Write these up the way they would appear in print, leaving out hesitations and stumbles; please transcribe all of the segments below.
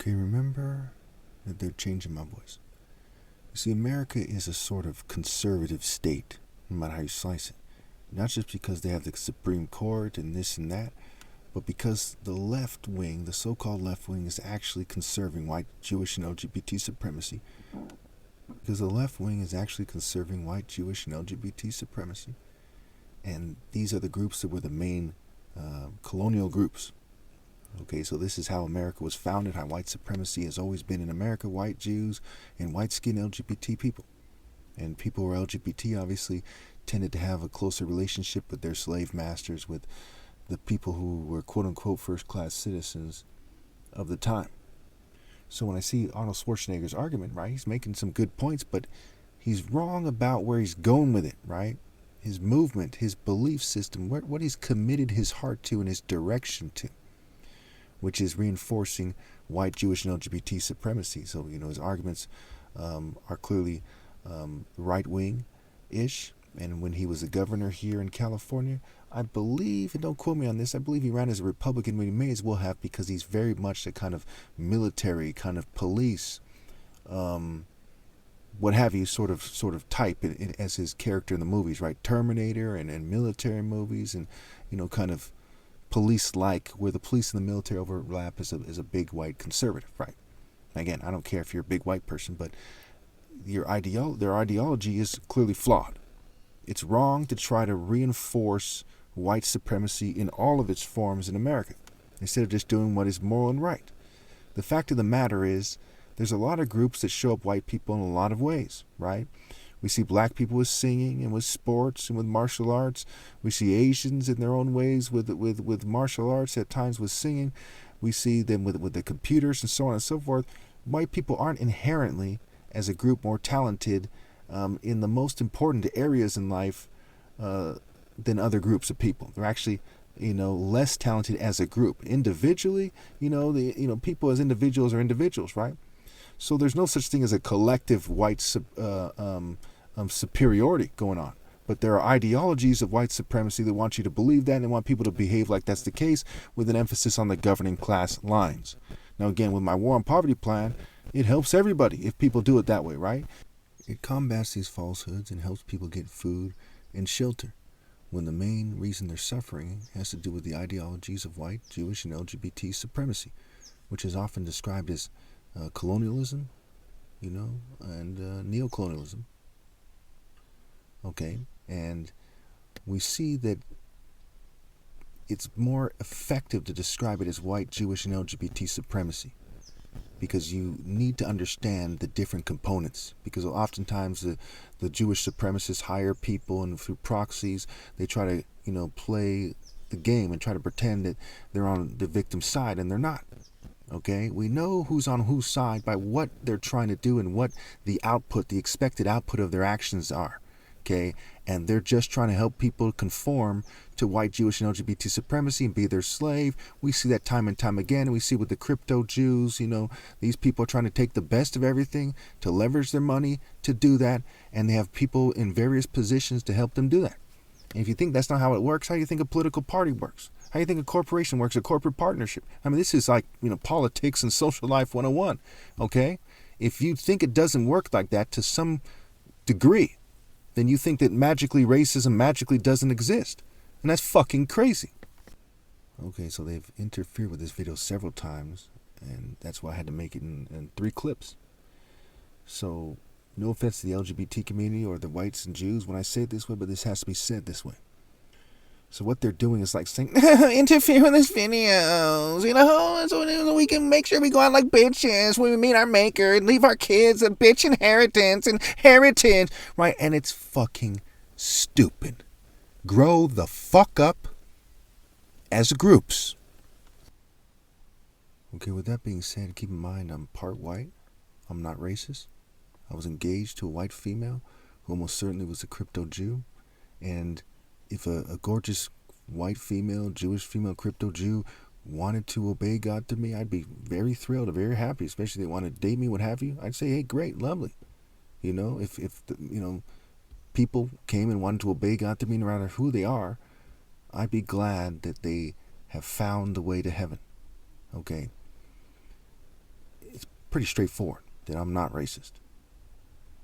Okay, remember that they're changing my voice. You see, America is a sort of conservative state, no matter how you slice it. Not just because they have the Supreme Court and this and that, but because the left wing, the so-called left wing, is actually conserving white, Jewish, and LGBT supremacy. Because the left wing is actually conserving white, Jewish, and LGBT supremacy. And these are the groups that were the main colonial groups. Okay, so this is how America was founded, how white supremacy has always been in America: white Jews and white-skinned LGBT people. And people who are LGBT obviously tended to have a closer relationship with their slave masters, with the people who were quote-unquote first-class citizens of the time. So when I see Arnold Schwarzenegger's argument, right, he's making some good points, but he's wrong about where he's going with it, right? His movement, his belief system, what he's committed his heart to and his direction to, which is reinforcing white, Jewish, and LGBT supremacy. So, his arguments are clearly right-wing-ish. And when he was a governor here in California, I believe, and don't quote me on this, I believe he ran as a Republican, but he may as well have, because he's very much a kind of military, kind of police, what have you, sort of type as his character in the movies, right? Terminator and military movies, and kind of police-like, where the police and the military overlap is a big white conservative, right? Again, I don't care if you're a big white person, but their ideology is clearly flawed. It's wrong to try to reinforce white supremacy in all of its forms in America, instead of just doing what is moral and right. The fact of the matter is, there's a lot of groups that show up white people in a lot of ways, right? We see black people with singing and with sports and with martial arts. We see Asians in their own ways with martial arts, at times with singing. We see them with the computers and so on and so forth. White people aren't inherently, as a group, more talented in the most important areas in life than other groups of people. They're actually, less talented as a group. Individually, people as individuals are individuals, right? So there's no such thing as a collective white superiority going on. But there are ideologies of white supremacy that want you to believe that, and they want people to behave like that's the case, with an emphasis on the governing class lines. Now again, with my War on Poverty plan, it helps everybody if people do it that way, right? It combats these falsehoods and helps people get food and shelter, when the main reason they're suffering has to do with the ideologies of white, Jewish, and LGBT supremacy, which is often described as colonialism, and neocolonialism. Okay, and we see that it's more effective to describe it as white, Jewish, and LGBT supremacy, because you need to understand the different components. Because oftentimes the Jewish supremacists hire people, and through proxies they try to play the game and try to pretend that they're on the victim's side, and they're not. Okay, we know who's on whose side by what they're trying to do and what the expected output of their actions are. Okay, and they're just trying to help people conform to white, Jewish, and LGBT supremacy and be their slave. We see that time and time again, and we see with the crypto Jews, these people are trying to take the best of everything to leverage their money to do that, and they have people in various positions to help them do that. And if you think that's not how it works, how do you think a political party works? How do you think a corporation works, a corporate partnership? I mean, this is like, politics and social life 101, okay? If you think it doesn't work like that to some degree, then you think that racism magically doesn't exist. And that's fucking crazy. Okay, so they've interfered with this video several times, and that's why I had to make it in 3 clips. So, no offense to the LGBT community or the whites and Jews when I say it this way, but this has to be said this way. So what they're doing is like saying, interfere with this videos, so we can make sure we go out like bitches when we meet our maker and leave our kids a bitch inheritance and heritage, right? And it's fucking stupid. Grow the fuck up as groups. Okay, with that being said, keep in mind I'm part white. I'm not racist. I was engaged to a white female who almost certainly was a crypto Jew, and if a gorgeous white female, Jewish female crypto Jew wanted to obey God through me, I'd be very thrilled and very happy, especially if they want to date me, what have you. I'd say, hey, great, lovely. If people came and wanted to obey God through me, no matter who they are, I'd be glad that they have found the way to heaven. Okay. pretty straightforward that I'm not racist.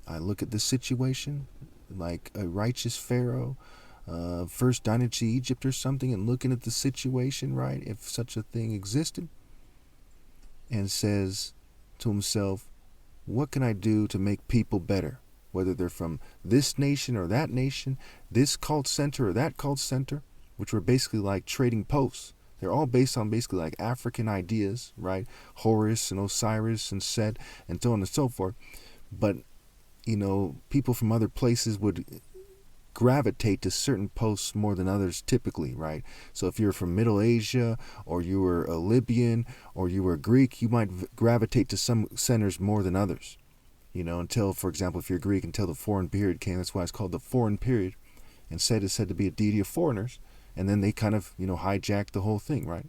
I look at this situation like a righteous pharaoh, first dynasty Egypt or something, and looking at the situation, right, if such a thing existed, and says to himself, what can I do to make people better? Whether they're from this nation or that nation, this cult center or that cult center, which were basically like trading posts. They're all based on basically like African ideas, right? Horus and Osiris and Set and so on and so forth. But, people from other places would gravitate to certain posts more than others typically, right? So if you're from Middle Asia, or you were a Libyan, or you were Greek, you might gravitate to some centers more than others. Until, for example, if you're Greek, until the foreign period came. That's why it's called the foreign period. And Set is said to be a deity of foreigners. And then they kind of, hijacked the whole thing, right?